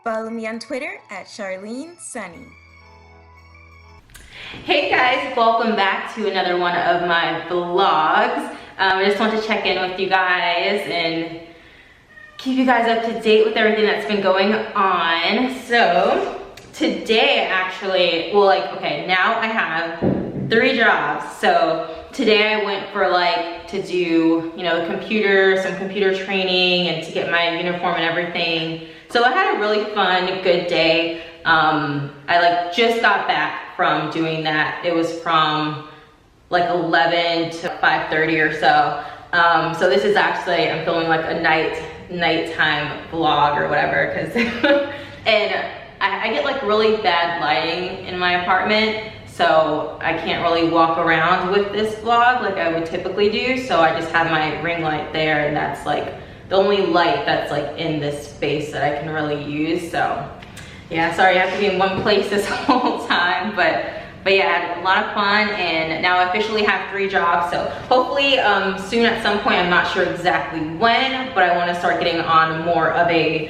Follow me on Twitter at Charlene Sunny. Hey guys, welcome back to another one of my vlogs. I just want to check in with you guys and keep you guys up to date with everything that's been going on. So today actually, now I have 3 jobs. So today I went for to do, some computer training and to get my uniform and everything. So I had a really fun, good day. I just got back from doing that. It was from 11 to 5:30 or so. So this is actually, I'm filming a nighttime vlog or whatever, because and I get really bad lighting in my apartment, so I can't really walk around with this vlog like I would typically do. So I just have my ring light there, and that's the only light that's in this space that I can really use. So yeah, sorry I have to be in one place this whole time, but yeah, I had a lot of fun, and now I officially have 3 jobs. So hopefully soon at some point, I'm not sure exactly when, but I want to start getting on more of a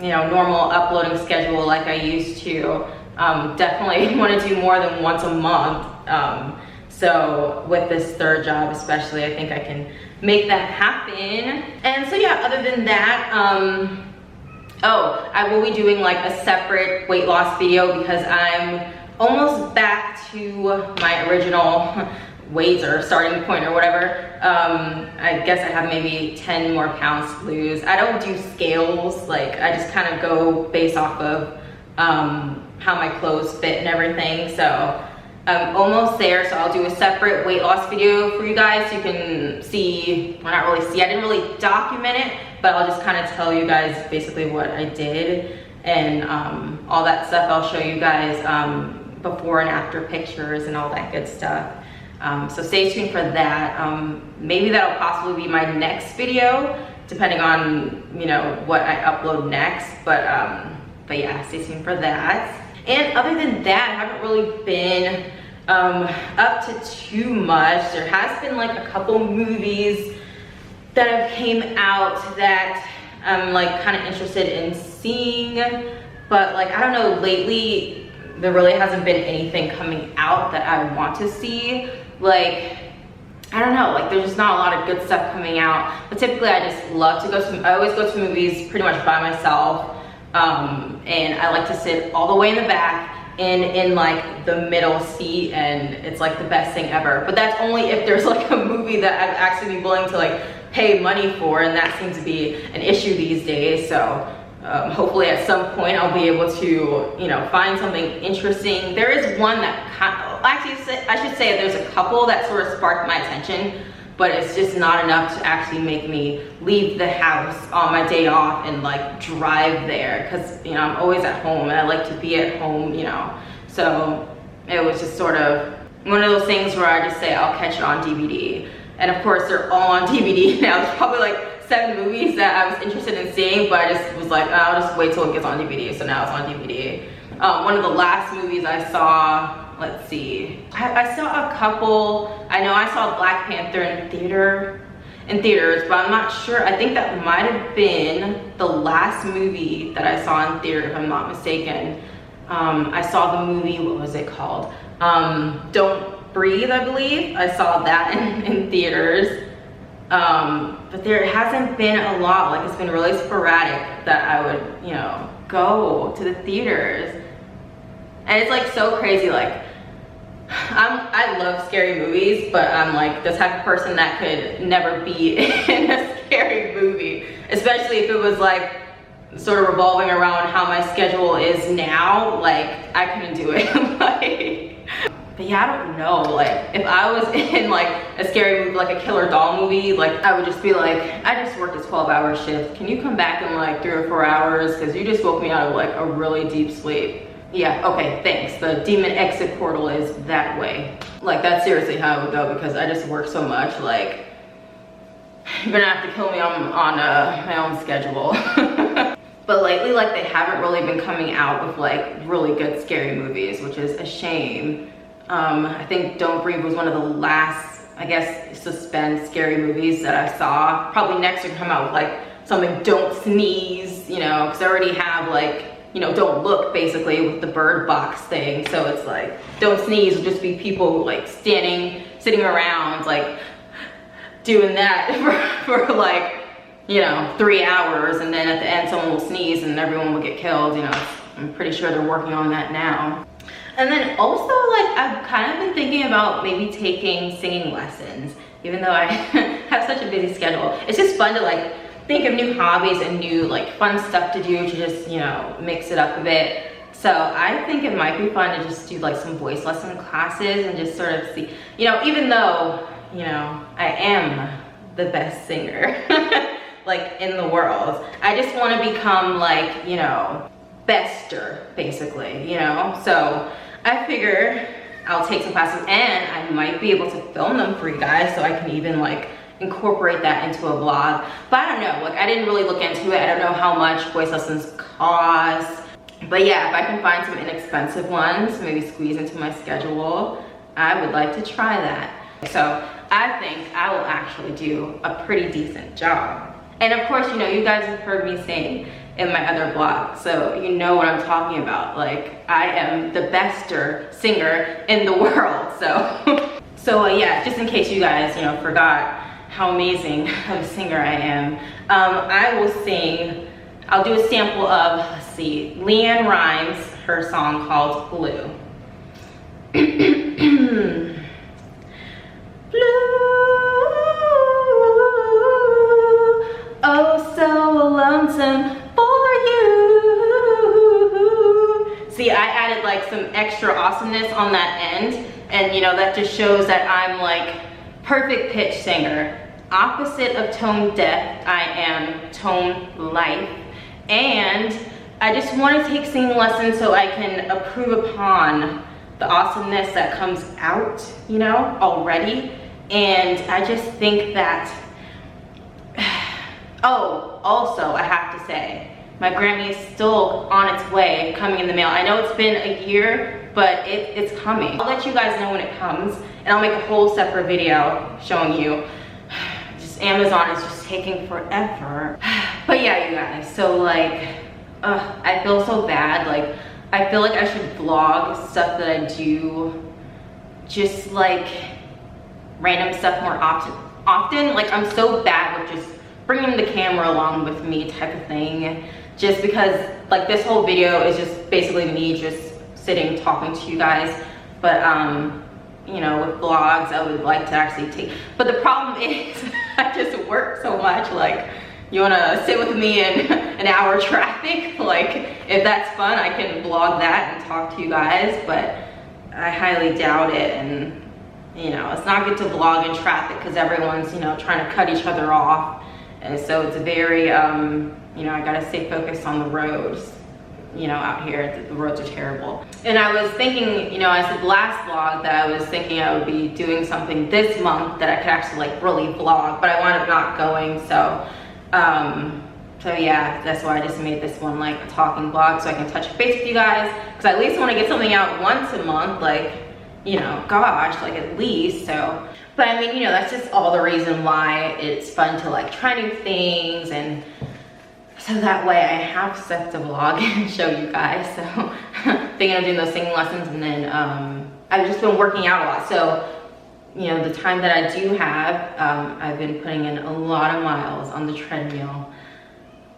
normal uploading schedule like I used to. Definitely want to do more than once a month. So with this 3rd job especially, I think I can make that happen. And so yeah, other than that, I will be doing a separate weight loss video because I'm almost back to my original weight or starting point or whatever. I guess I have maybe 10 more pounds to lose. I don't do scales, I just kind of go based off of how my clothes fit and everything. So I'm almost there, so I'll do a separate weight loss video for you guys so you can see, well, not really see, I didn't really document it, but I'll just kind of tell you guys basically what I did and all that stuff. I'll show you guys before and after pictures and all that good stuff. So stay tuned for that. Maybe that'll possibly be my next video, depending on what I upload next. But yeah, stay tuned for that. And other than that, I haven't really been up to too much. There has been a couple movies that have came out that I'm kind of interested in seeing, but I don't know, lately there really hasn't been anything coming out that I want to see. I don't know, there's just not a lot of good stuff coming out. But typically I just love to I always go to movies pretty much by myself. And I like to sit all the way in the back and in the middle seat, and it's the best thing ever. But that's only if there's a movie that I'd actually be willing to pay money for, and that seems to be an issue these days. So hopefully at some point I'll be able to find something interesting. There is one that I should say there's a couple that sort of sparked my attention, but it's just not enough to actually make me leave the house on my day off and drive there, because I'm always at home and I like to be at home, so it was just sort of one of those things where I just say I'll catch it on DVD. And of course they're all on DVD now. There's probably 7 movies that I was interested in seeing, but I just was I'll just wait till it gets on DVD. So now it's on DVD. One of the last movies I saw, let's see, I saw a couple. I know I saw Black Panther in theaters, but I'm not sure. I think that might have been the last movie that I saw in theater, if I'm not mistaken. I saw the movie, what was it called? Don't Breathe, I believe. I saw that in theaters. But there hasn't been a lot. It's been really sporadic that I would, go to the theaters. And it's so crazy. I love scary movies, but I'm the type of person that could never be in a scary movie, especially if it was sort of revolving around how my schedule is now. I couldn't do it. But yeah, I don't know, if I was in a scary movie, a killer doll movie, I would just be I just worked a 12-hour shift. Can you come back in 3 or 4 hours? Because you just woke me out of a really deep sleep. Yeah, okay, thanks. The demon exit portal is that way. That's seriously how it would go, because I just work so much. You're gonna have to kill me on my own schedule. But lately, they haven't really been coming out with really good scary movies, which is a shame. I think Don't Breathe was one of the last, I guess, suspense scary movies that I saw. Probably next they're gonna come out with something Don't Sneeze you know, because I already have like, you know, don't look basically with the bird box thing. So it's like, don't sneeze will just be people like sitting around like doing that for like, you know, 3 hours, and then at the end someone will sneeze and everyone will get killed. You know, I'm pretty sure they're working on that now. And then also, like, I've kind of been thinking about maybe taking singing lessons, even though I have such a busy schedule. It's just fun to like think of new hobbies and new like fun stuff to do to just, you know, mix it up a bit. So I think it might be fun to just do like some voice lesson classes and just sort of see, you know, even though, you know, I am the best singer like in the world, I just want to become like, you know, bester basically, you know. So I figure I'll take some classes, and I might be able to film them for you guys, so I can even like incorporate that into a vlog. But I don't know, like I didn't really look into it. I don't know how much voice lessons cost, but yeah, if I can find some inexpensive ones, maybe squeeze into my schedule, I would like to try that. So I think I will actually do a pretty decent job. And of course, you know, you guys have heard me sing in my other vlog, so you know what I'm talking about. Like, I am the bester singer in the world. So yeah, just in case you guys, you know, forgot how amazing of a singer I am, I will sing, I'll do a sample of, let's see, LeAnn Rimes, her song called Blue. Oh, so lonesome for you. See, I added like some extra awesomeness on that end, and you know, that just shows that I'm like perfect pitch singer. Opposite of tone deaf, I am tone life. And I just want to take singing lessons so I can improve upon the awesomeness that comes out, you know, already. And I just think that, oh, also I have to say, my Grammy is still on its way, coming in the mail. I know it's been a year, but it's coming. I'll let you guys know when it comes, and I'll make a whole separate video showing you. Just Amazon is just taking forever. But yeah, you guys, so like, I feel so bad. Like, I feel like I should vlog stuff that I do, just like random stuff more often. Like, I'm so bad with just bringing the camera along with me type of thing, just because like this whole video is just basically me just sitting talking to you guys. But you know, with vlogs I would like to actually take, but the problem is I just work so much. Like, you want to sit with me in an hour traffic? Like, if that's fun, I can vlog that and talk to you guys, but I highly doubt it. And you know, it's not good to vlog in traffic because everyone's, you know, trying to cut each other off. And so it's very, you know, I gotta stay focused on the roads, you know, out here. The roads are terrible. And I was thinking, you know, I said last vlog that I was thinking I would be doing something this month that I could actually like really vlog, but I wound up not going. So, so yeah, that's why I just made this one like a talking vlog, so I can touch base with you guys. Because I at least want to get something out once a month, like, you know, gosh, like at least. So, but I mean, you know, that's just all the reason why it's fun to like try new things, and so that way I have stuff to vlog and show you guys. So thinking of doing those singing lessons, and then I've just been working out a lot. So, you know, the time that I do have, I've been putting in a lot of miles on the treadmill.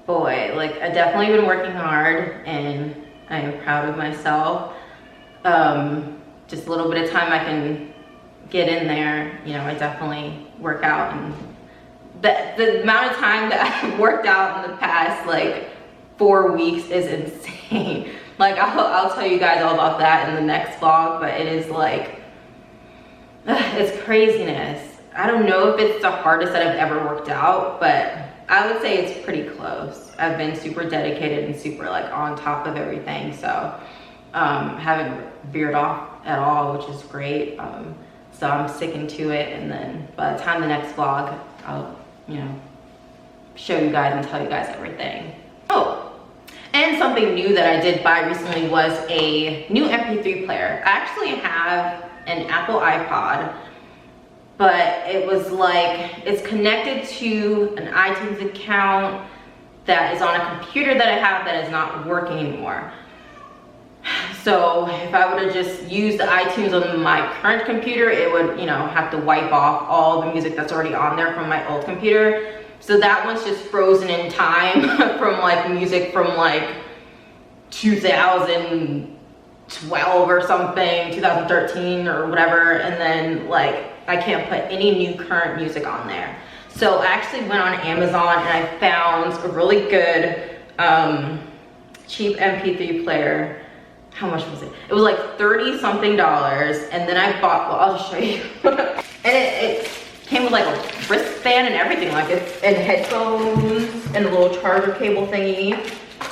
Boy, like I've definitely been working hard, and I am proud of myself. Just a little bit of time I can get in there, you know, I definitely work out. And the amount of time that I've worked out in the past like 4 weeks is insane. Like, I'll tell you guys all about that in the next vlog, but it is like, it's craziness. I don't know if it's the hardest that I've ever worked out, but I would say it's pretty close. I've been super dedicated and super like on top of everything, so haven't veered off at all, which is great. So I'm sticking to it, and then by the time the next vlog, I'll, you know, show you guys and tell you guys everything. Oh, and something new that I did buy recently was a new MP3 player. I actually have an Apple iPod, but it was like, it's connected to an iTunes account that is on a computer that I have that is not working anymore. So if I were to just use the iTunes on my current computer, it would, you know, have to wipe off all the music that's already on there from my old computer. So that one's just frozen in time from like music from like 2012 or something, 2013 or whatever. And then like I can't put any new current music on there. So I actually went on Amazon and I found a really good cheap MP3 player. How much was it? It was like $30 something, and then I bought, well, I'll just show you. And it came with like a wristband and everything, like it's, and headphones and a little charger cable thingy.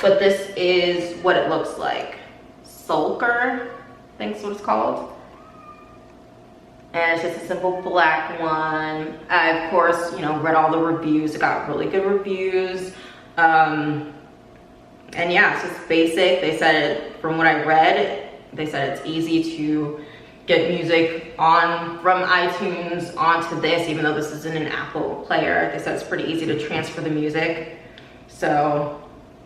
But this is what it looks like. Sulker, I think is what it's called. And it's just a simple black one. I, of course, you know, read all the reviews. It got really good reviews. And yeah, it's just basic. They said, from what I read, they said it's easy to get music on from iTunes onto this, even though this isn't an Apple player. They said it's pretty easy to transfer the music. So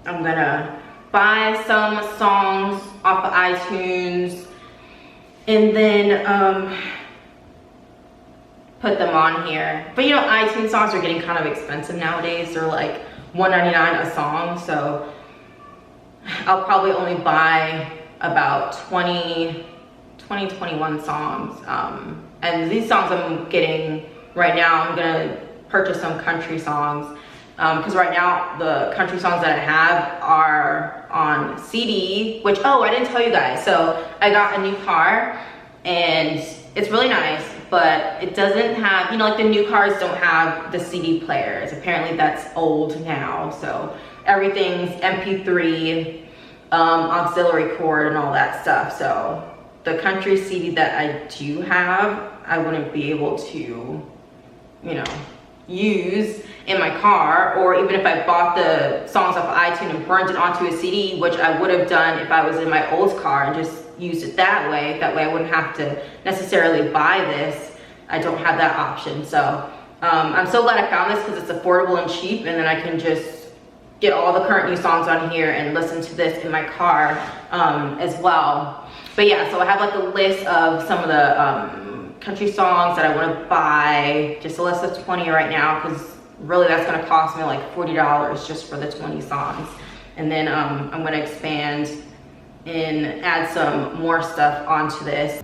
I'm gonna buy some songs off of iTunes and then put them on here. But you know, iTunes songs are getting kind of expensive nowadays. They're like $1.99 a song, so I'll probably only buy about 21 songs. And these songs I'm getting right now, I'm gonna purchase some country songs. Because right now the country songs that I have are on CD, which, oh, I didn't tell you guys. So I got a new car and it's really nice, but it doesn't have, you know, like the new cars don't have the CD players. Apparently that's old now. So everything's MP3, auxiliary cord and all that stuff. So the country CD that I do have, I wouldn't be able to, you know, use in my car, or even if I bought the songs off of iTunes and burned it onto a CD, which I would have done if I was in my old car and just used it that way. That way I wouldn't have to necessarily buy this. I don't have that option. So I'm so glad I found this because it's affordable and cheap, and then I can just get all the current new songs on here and listen to this in my car as well. But yeah, so I have like a list of some of the country songs that I want to buy, just a list of 20 right now, because really that's going to cost me like $40 just for the 20 songs. And then I'm going to expand and add some more stuff onto this.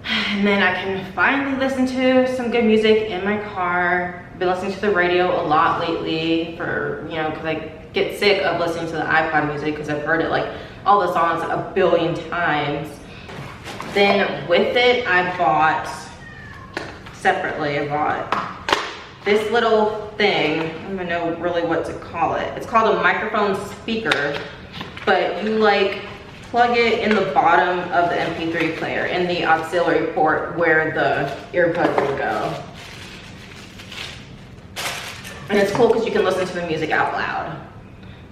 And then I can finally listen to some good music in my car. I've been listening to the radio a lot lately for, you know, because I get sick of listening to the iPod music because I've heard it like all the songs a billion times. Then with it, I bought this little thing. I don't even know really what to call it. It's called a microphone speaker, but you like plug it in the bottom of the MP3 player in the auxiliary port where the earbuds will go. And it's cool because you can listen to the music out loud.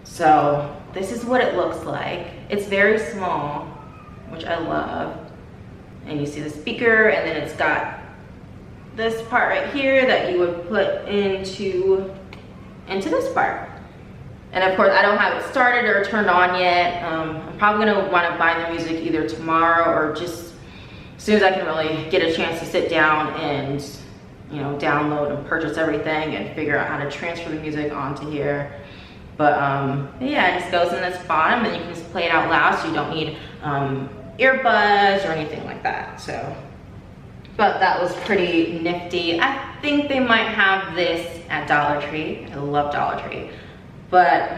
So this is what it looks like. It's very small, which I love. And you see the speaker, and then it's got this part right here that you would put into this part. And of course, I don't have it started or turned on yet. I'm probably gonna wanna buy the music either tomorrow or just as soon as I can really get a chance to sit down and, you know, download and purchase everything and figure out how to transfer the music onto here. But yeah, it just goes in this bottom and you can just play it out loud, so you don't need earbuds or anything like that. So, but that was pretty nifty. I think they might have this at Dollar Tree. I love Dollar Tree. But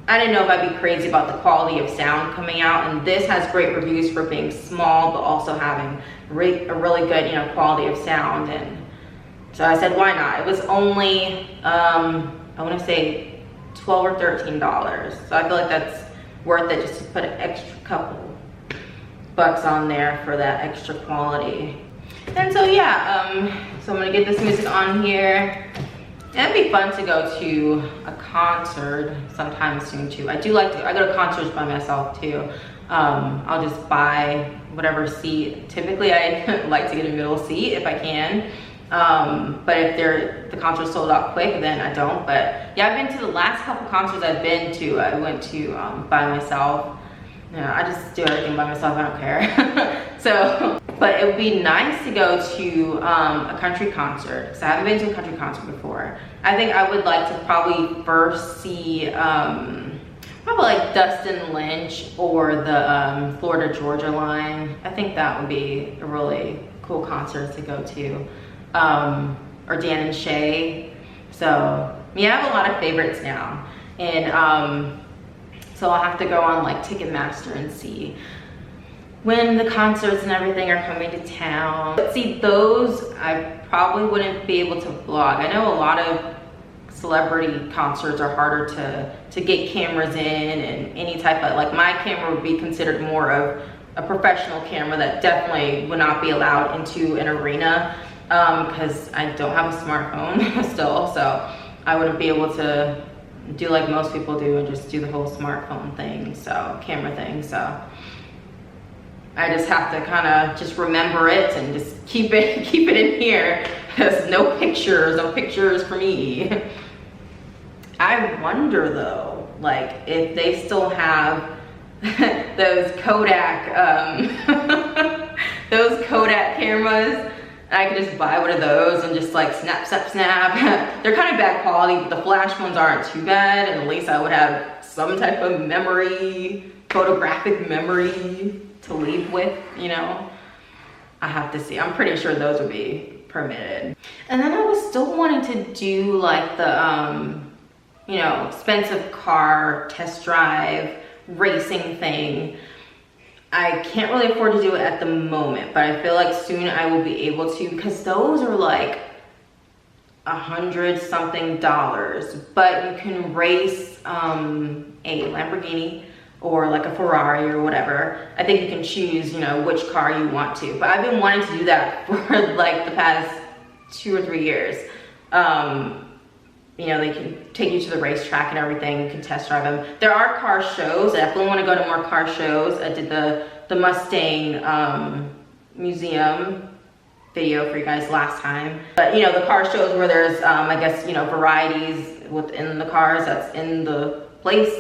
I didn't know if I'd be crazy about the quality of sound coming out, and this has great reviews for being small but also having a really good, you know, quality of sound. And so I said, why not? It was only I want to say $12 or $13, so I feel like that's worth it just to put an extra couple bucks on there for that extra quality. And so yeah, so I'm gonna get this music on here. It'd be fun to go to a concert sometime soon too. I go to concerts by myself too. I'll just buy whatever seat. Typically I like to get a middle seat if I can. But if the concert's sold out quick, then I don't. But yeah, I've been to the last couple concerts I've been to. I went to by myself. Yeah, I just do everything by myself. I don't care. So, but it would be nice to go to a country concert because I haven't been to a country concert before. I think I would like to probably first see probably like Dustin Lynch or the Florida Georgia Line. I think that would be a really cool concert to go to. Or Dan and Shay. So yeah, I have a lot of favorites now, and so I'll have to go on like Ticketmaster and see when the concerts and everything are coming to town. But see, those I probably wouldn't be able to vlog. I know a lot of celebrity concerts are harder to get cameras in, and any type of, like, my camera would be considered more of a professional camera that definitely would not be allowed into an arena because I don't have a smartphone still, so I wouldn't be able to do like most people do and just do the whole smartphone thing, so camera thing. So I just have to kind of just remember it and just keep it in here. There's no pictures for me. I wonder though, like, if they still have those Kodak those Kodak cameras. I could just buy one of those and just like snap. They're kind of bad quality, but the flash ones aren't too bad, and at least I would have some type of memory, photographic memory to leave with, you know. I have to see. I'm pretty sure those would be permitted. And then I was still wanting to do like the you know, expensive car test drive racing thing. I can't really afford to do it at the moment, but I feel like soon I will be able to, because those are like $100 something, but you can race a Lamborghini or like a Ferrari or whatever. I think you can choose, you know, which car you want to, but I've been wanting to do that for like the past 2 or 3 years. You know, they can take you to the racetrack and everything. You can test drive them. There are car shows. I definitely want to go to more car shows. I did the Mustang museum video for you guys last time. But, you know, the car shows where there's, I guess, you know, varieties within the cars that's in the place.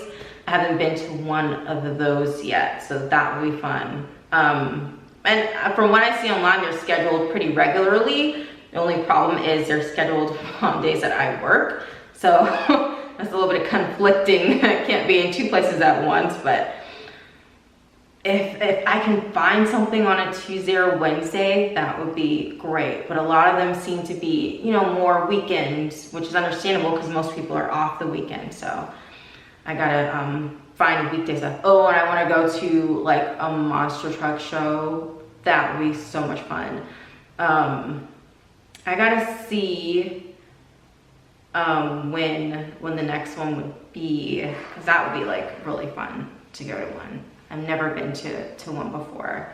I haven't been to one of those yet, so that would be fun. And from what I see online, they're scheduled pretty regularly. The only problem is they're scheduled on days that I work. So that's a little bit of conflicting. I can't be in 2 places at once, but if I can find something on a Tuesday or Wednesday, that would be great. But a lot of them seem to be, you know, more weekends, which is understandable because most people are off the weekend. So I gotta find weekday stuff. Oh, and I wanna go to like a monster truck show. That would be so much fun. I gotta see when the next one would be, because that would be like really fun to go to one. I've never been to one before.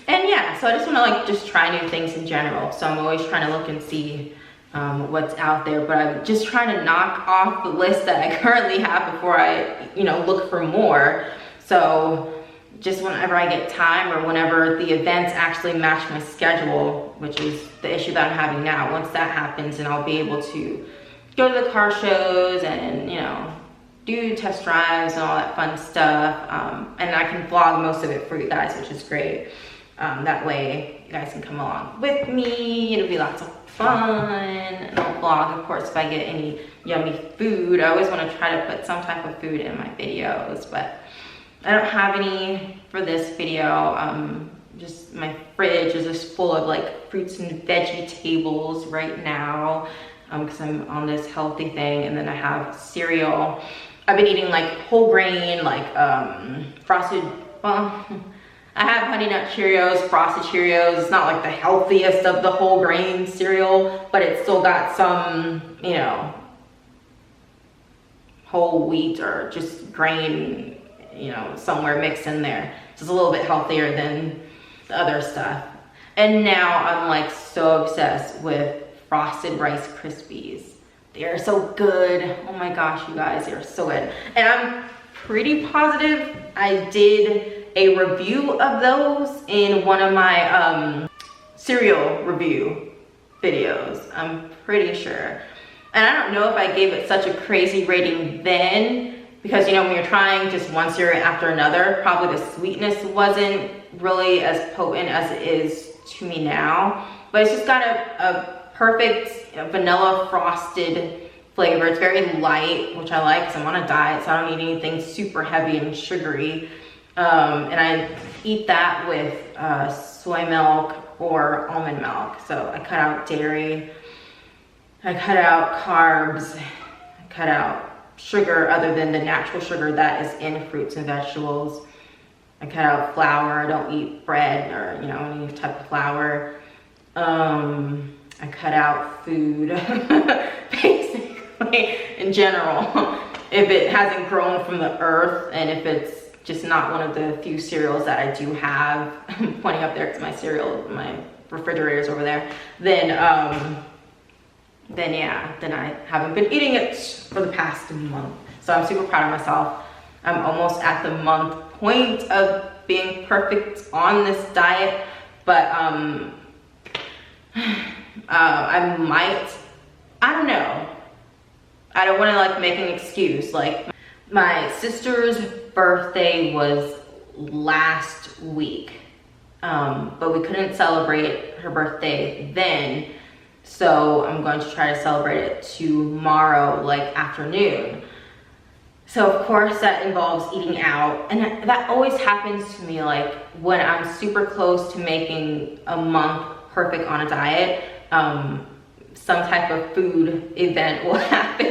And yeah, so I just want to like just try new things in general. So I'm always trying to look and see what's out there, but I'm just trying to knock off the list that I currently have before I, you know, look for more. So just whenever I get time or whenever the events actually match my schedule, which is the issue that I'm having now, once that happens, and I'll be able to go to the car shows and, you know, do test drives and all that fun stuff. And I can vlog most of it for you guys, which is great. That way you guys can come along with me. It'll be lots of fun. And I'll vlog, of course, if I get any yummy food. I always want to try to put some type of food in my videos, but I don't have any for this video. Just my fridge is just full of like fruits and vegetables right now because I'm on this healthy thing. And then I have cereal. I've been eating like whole grain, like frosted, well, I have Honey Nut Cheerios, Frosted Cheerios. It's not like the healthiest of the whole grain cereal, but it's still got some, you know, whole wheat or just grain, you know, somewhere mixed in there. It's a little bit healthier than the other stuff. And now I'm like so obsessed with Frosted Rice Krispies. They are so good. Oh my gosh, you guys, they're so good. And I'm pretty positive I did a review of those in one of my cereal review videos, I'm pretty sure. And I don't know if I gave it such a crazy rating then, because you know, when you're trying just one cereal after another, probably the sweetness wasn't really as potent as it is to me now. But it's just got a perfect vanilla frosted flavor. It's very light, which I like because I'm on a diet, so I don't need anything super heavy and sugary. And I eat that with soy milk or almond milk. So I cut out dairy, I cut out carbs, I cut out sugar other than the natural sugar that is in fruits and vegetables. I cut out flour. I don't eat bread or, you know, any type of flour. I cut out food, basically, in general. If it hasn't grown from the earth, and if it's just not one of the few cereals that I do have, I'm pointing up there because my cereal, my refrigerator's over there, then I haven't been eating it for the past month. So I'm super proud of myself. I'm almost at the month point of being perfect on this diet, but I don't know. I don't want to like make an excuse. Like, my sister's birthday was last week, but we couldn't celebrate her birthday then. So I'm going to try to celebrate it tomorrow, like afternoon. So of course that involves eating out, and that always happens to me, like when I'm super close to making a month perfect on a diet, some type of food event will happen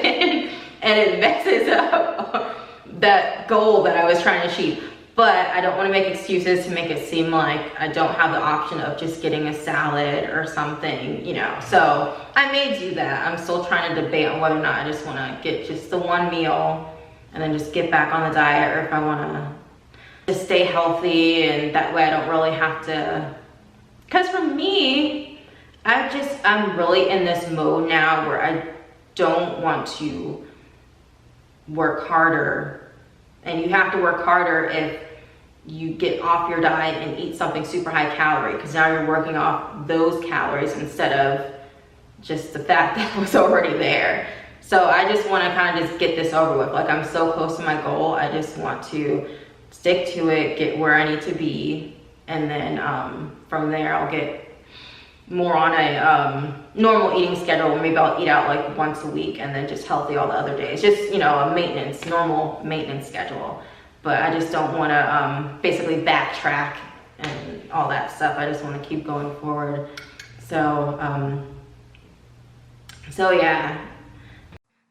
and it messes up that goal that I was trying to achieve. But I don't want to make excuses to make it seem like I don't have the option of just getting a salad or something, you know. So I may do that. I'm still trying to debate on whether or not I just want to get just the one meal and then just get back on the diet, or if I want to just stay healthy, and that way I don't really have to. Because for me, I'm really in this mode now where I don't want to work harder. And you have to work harder if you get off your diet and eat something super high calorie, because now you're working off those calories instead of just the fat that was already there. So I just want to kind of just get this over with. Like, I'm so close to my goal. I just want to stick to it, get where I need to be, and then from there I'll get more on a normal eating schedule. Maybe I'll eat out like once a week and then just healthy all the other days. Just, you know, a normal maintenance schedule. But I just don't want to basically backtrack and all that stuff. I just want to keep going forward. So yeah.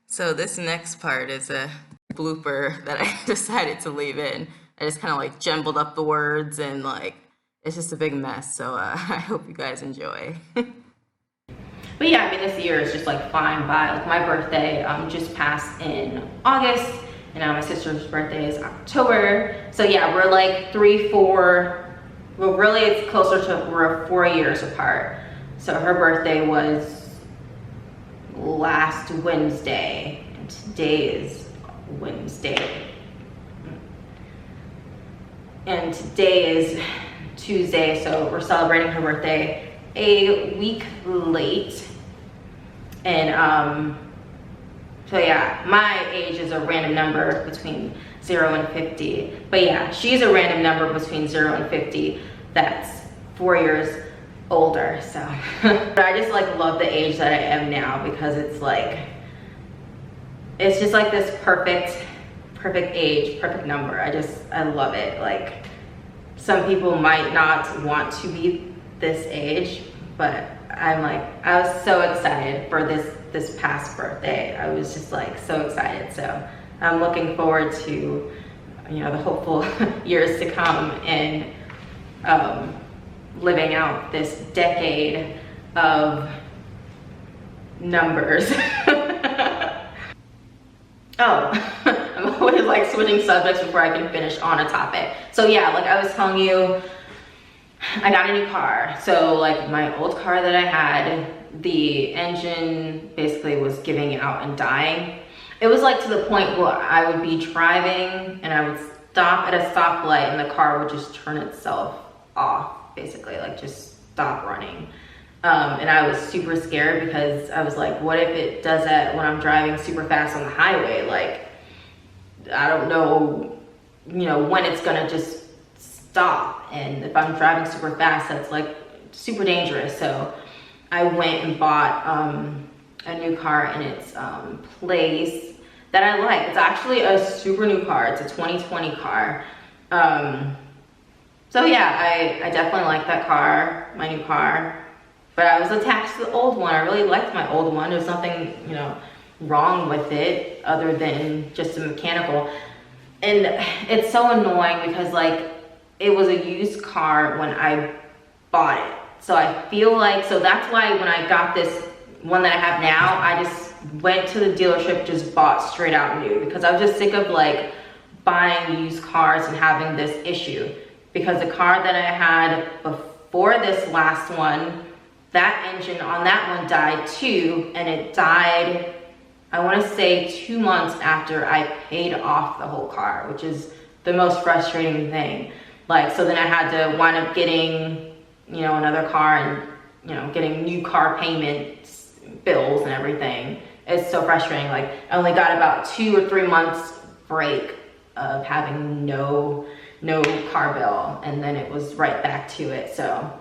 So this next part is a blooper that I decided to leave in. I just kind of like jumbled up the words, and like, it's just a big mess. So I hope you guys enjoy. But yeah, I mean, this year is just like flying by. Like, my birthday just passed in August, and now my sister's birthday is October. So yeah, we're like 3-4, well really it's closer to, we're 4 years apart. So her birthday was last Wednesday, and today is Wednesday. And today is Tuesday, so we're celebrating her birthday a week late. And so yeah, my age is a random number between 0 and 50. But yeah, she's a random number between 0 and 50. That's 4 years older. So but I just like love the age that I am now, because it's like, it's just like this perfect age, perfect number. I love it. Like, some people might not want to be this age, but I'm like, I was so excited for this past birthday. I was just like so excited. So I'm looking forward to, you know, the hopeful years to come, and living out this decade of numbers. Oh, I'm always like switching subjects before I can finish on a topic. So yeah, like I was telling you, I got a new car. So like, my old car that I had, the engine basically was giving out and dying. It was like to the point where I would be driving and I would stop at a stoplight and the car would just turn itself off, basically, like just stop running. And I was super scared because I was like, what if it does that when I'm driving super fast on the highway? Like, I don't know, you know, when it's gonna just stop. And if I'm driving super fast, that's like super dangerous. So I went and bought a new car in its place that I like. It's actually a super new car. It's a 2020 car. So yeah, I definitely like that car, my new car. But I was attached to the old one. I really liked my old one. There's nothing, you know, wrong with it other than just a mechanical. And it's so annoying because like it was a used car when I bought it. So I feel like, so that's why when I got this one that I have now, I just went to the dealership, just bought straight out new, because I was just sick of like buying used cars and having this issue. Because the car that I had before this last one, that engine on that one died too, and it died, I want to say 2 months after I paid off the whole car, which is the most frustrating thing. Like, so then I had to wind up getting, you know, another car and, you know, getting new car payments, bills and everything. It's so frustrating. Like, I only got about 2 or 3 months break of having no car bill, and then it was right back to it. So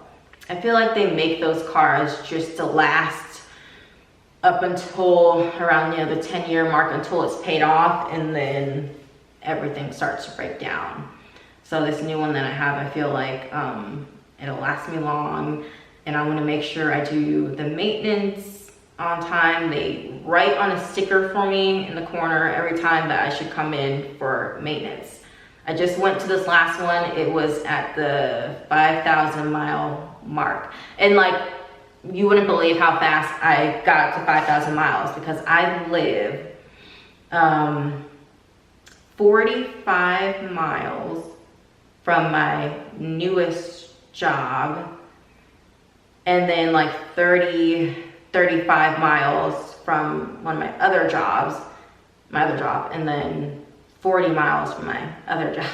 I feel like they make those cars just to last up until around, you know, the 10-year mark, until it's paid off, and then everything starts to break down. So this new one that I have, I feel like it'll last me long, and I'm gonna make sure I do the maintenance on time. They write on a sticker for me in the corner every time that I should come in for maintenance. I just went to this last one. It was at the 5,000 mile mark. And like, you wouldn't believe how fast I got up to 5,000 miles, because I live 45 miles from my newest job, and then like 35 miles from one of my other jobs, and then 40 miles from my other job.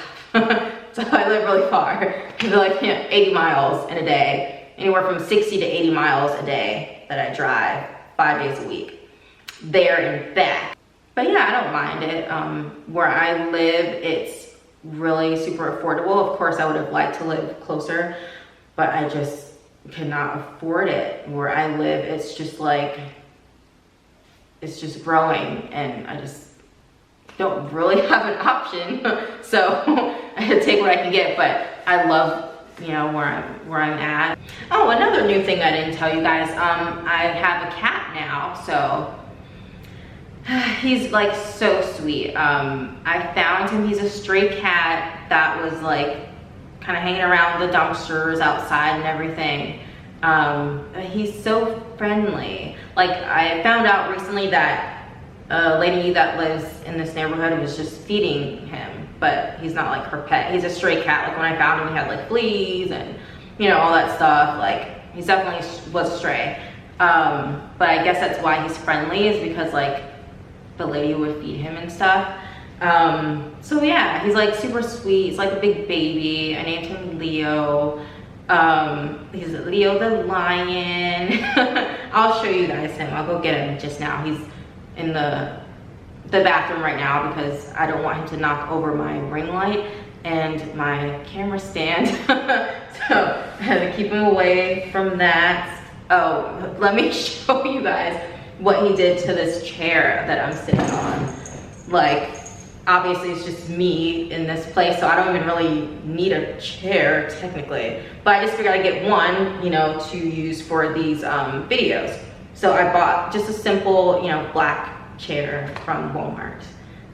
So I live really far. Like, you know, 80 miles in a day, anywhere from 60 to 80 miles a day that I drive 5 days a week, there and back. But yeah, I don't mind it. Where I live, it's really super affordable. Of course, I would have liked to live closer, but I just could not afford it. Where I live, it's just like, it's just growing, and I just don't really have an option. So I had to take what I can get, but I love, you know, where I'm at. Oh, another new thing I didn't tell you guys, I have a cat now. So he's like so sweet. I found him. He's a stray cat that was like kind of hanging around the dumpsters outside and everything. He's so friendly. Like, I found out recently that a lady that lives in this neighborhood was just feeding him, but he's not like her pet. He's a stray cat. Like, when I found him, he had like fleas and, you know, all that stuff. Like, he definitely was stray. But I guess that's why he's friendly, is because like the lady would feed him and stuff. So yeah, he's like super sweet. He's like a big baby. I named him Leo. He's Leo the lion. I'll show you guys him. I'll go get him just now. He's in the bathroom right now because I don't want him to knock over my ring light and my camera stand. So I had to keep him away from that. Oh, let me show you guys what he did to this chair that I'm sitting on. Like, obviously it's just me in this place, so I don't even really need a chair technically, but I just figured I'd get one, you know, to use for these videos. So I bought just a simple, you know, black chair from Walmart.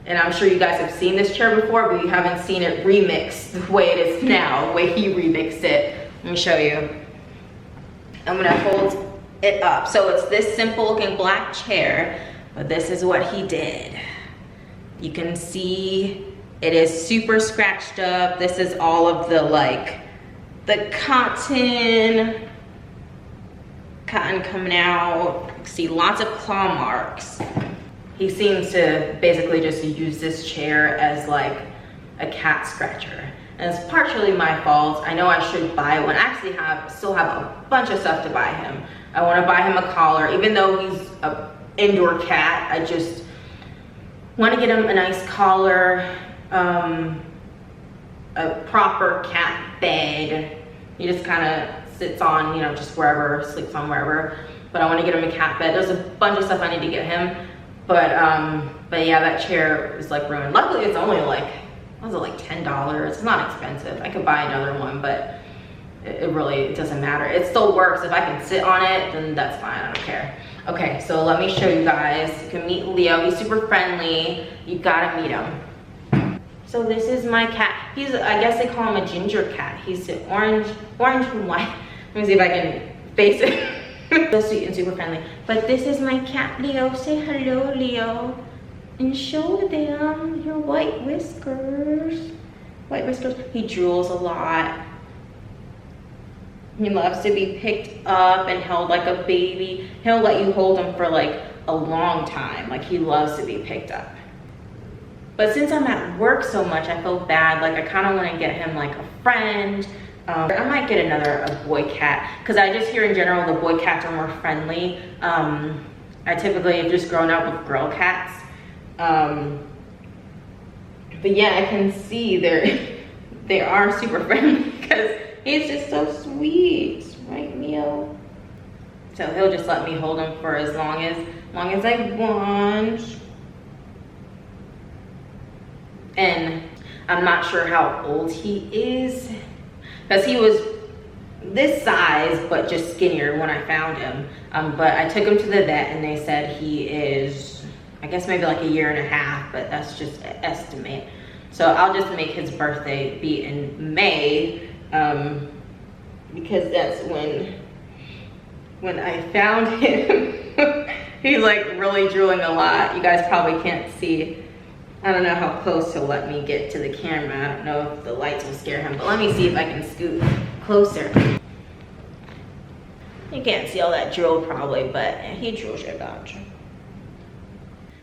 And I'm sure you guys have seen this chair before, but you haven't seen it remixed the way it is now, the way he remixed it. Let me show you. I'm gonna hold it up. So it's this simple looking black chair, but this is what he did. You can see it is super scratched up. This is all of the like, the cotton coming out. You can see lots of claw marks. He seems to basically just use this chair as like a cat scratcher. And it's partially my fault. I know I should buy one. I actually still have a bunch of stuff to buy him. I want to buy him a collar, even though he's an indoor cat. I just want to get him a nice collar, a proper cat bed. He just kind of sits on, you know, just wherever, sleeps on wherever. But I want to get him a cat bed. There's a bunch of stuff I need to get him. But yeah, that chair is like ruined. Luckily, it's only like, what was it, like $10? It's not expensive. I could buy another one, but it really doesn't matter. It still works. If I can sit on it, then that's fine. I don't care. Okay, so let me show you guys. You can meet Leo. He's super friendly. You gotta meet him. So this is my cat. I guess they call him a ginger cat. He's an orange and white. Let me see if I can face it. So sweet and super friendly. But this is my cat, Leo. Say hello, Leo. And show them your white whiskers. White whiskers. He drools a lot. He loves to be picked up and held like a baby. He'll let you hold him for like a long time. Like he loves to be picked up. But since I'm at work so much, I feel bad. Like I kind of want to get him like a friend. I might get a boy cat, because I just hear in general the boy cats are more friendly. I typically have just grown up with girl cats. But yeah, I can see they are super friendly because he's just so sweet, right, Mio? So he'll just let me hold him for as long as I want. And I'm not sure how old he is, because he was this size but just skinnier when I found him. But I took him to the vet and they said he is, I guess maybe like 1.5 years, but that's just an estimate. So I'll just make his birthday be in May, because that's when I found him. He's like really drooling a lot. You guys probably can't see. I don't know how close he'll let me get to the camera. I don't know if the lights will scare him, but let me see if I can scoot closer. You can't see all that drool probably, but he drools your dog.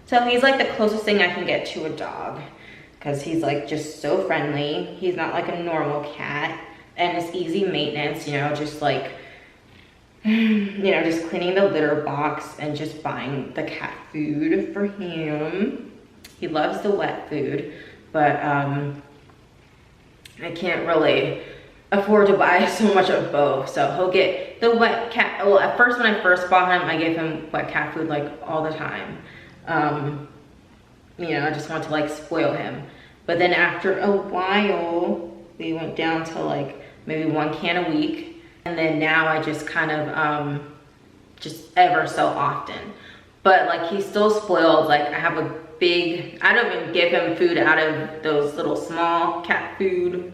So he's like the closest thing I can get to a dog, because he's like just so friendly. He's not like a normal cat, and it's easy maintenance, you know, just like, you know, just cleaning the litter box and just buying the cat food for him. He loves the wet food, but I can't really afford to buy so much of both. So he'll get the wet cat. Well, at first, when I first bought him, I gave him wet cat food like all the time. You know, I just want to like spoil him. But then after a while, we went down to like maybe 1 can a week. And then now I just kind of, just ever so often. But like he's still spoiled. Like I have a I don't even give him food out of those little small cat food,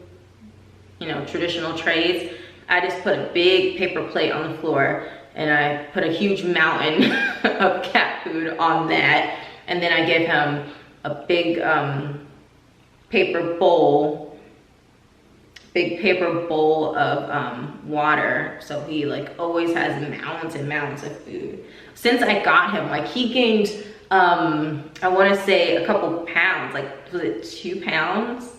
you know, traditional trays. I just put a big paper plate on the floor and I put a huge mountain of cat food on that. And then I give him a big paper bowl of water. So he like always has mountains and mountains of food. Since I got him, like he gained, I want to say a couple pounds, like was it 2 pounds?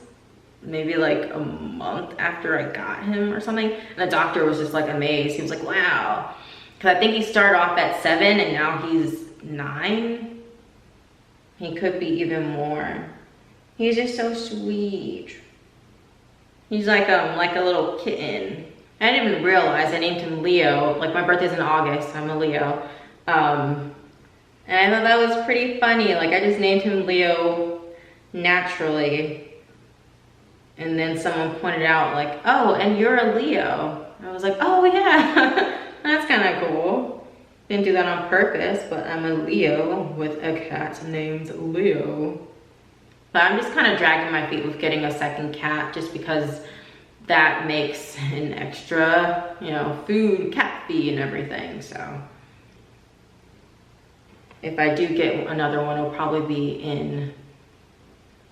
Maybe like a month after I got him or something. And the doctor was just like amazed. He was like, wow. Cause I think he started off at 7 and now he's 9. He could be even more. He's just so sweet. He's like a little kitten. I didn't even realize I named him Leo. Like my birthday's in August, I'm a Leo. And I thought that was pretty funny. Like I just named him Leo naturally. And then someone pointed out like, oh, and you're a Leo. I was like, oh yeah, that's kind of cool. Didn't do that on purpose, but I'm a Leo with a cat named Leo. But I'm just kind of dragging my feet with getting a second cat just because that makes an extra, you know, food, cat fee and everything, so. If I do get another one, it'll probably be in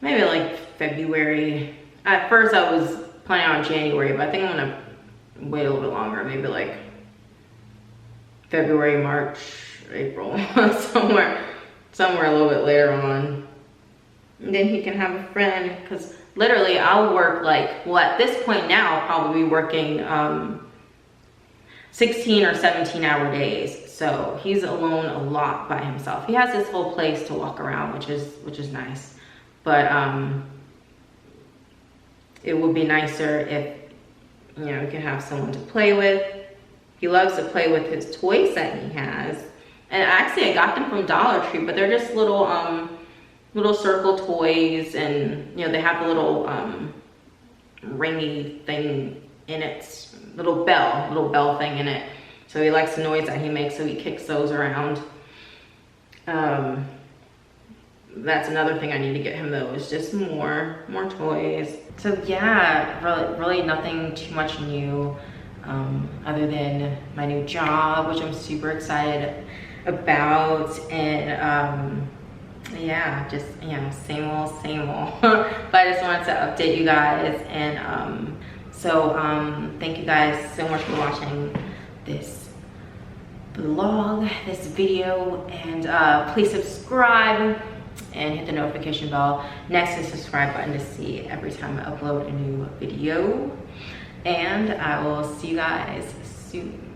maybe like February. At first I was planning on January, but I think I'm gonna wait a little bit longer, maybe like February, March, April, somewhere a little bit later on. And then he can have a friend, because literally I'll work like, well, at this point now I'll probably be working 16 or 17-hour days. So he's alone a lot by himself. He has this whole place to walk around, which is nice. But it would be nicer if, you know, he could have someone to play with. He loves to play with his toys that he has. And actually I got them from Dollar Tree, but they're just little little circle toys, and you know, they have the little ringy thing in it, little bell thing in it. So he likes the noise that he makes, so he kicks those around. That's another thing I need to get him though, is just more toys. So yeah, really nothing too much new, other than my new job, which I'm super excited about. And yeah, just, you know, same old but I just wanted to update you guys. And thank you guys so much for watching this vlog, this video, and please subscribe and hit the notification bell next to the subscribe button to see every time I upload a new video. And I will see you guys soon.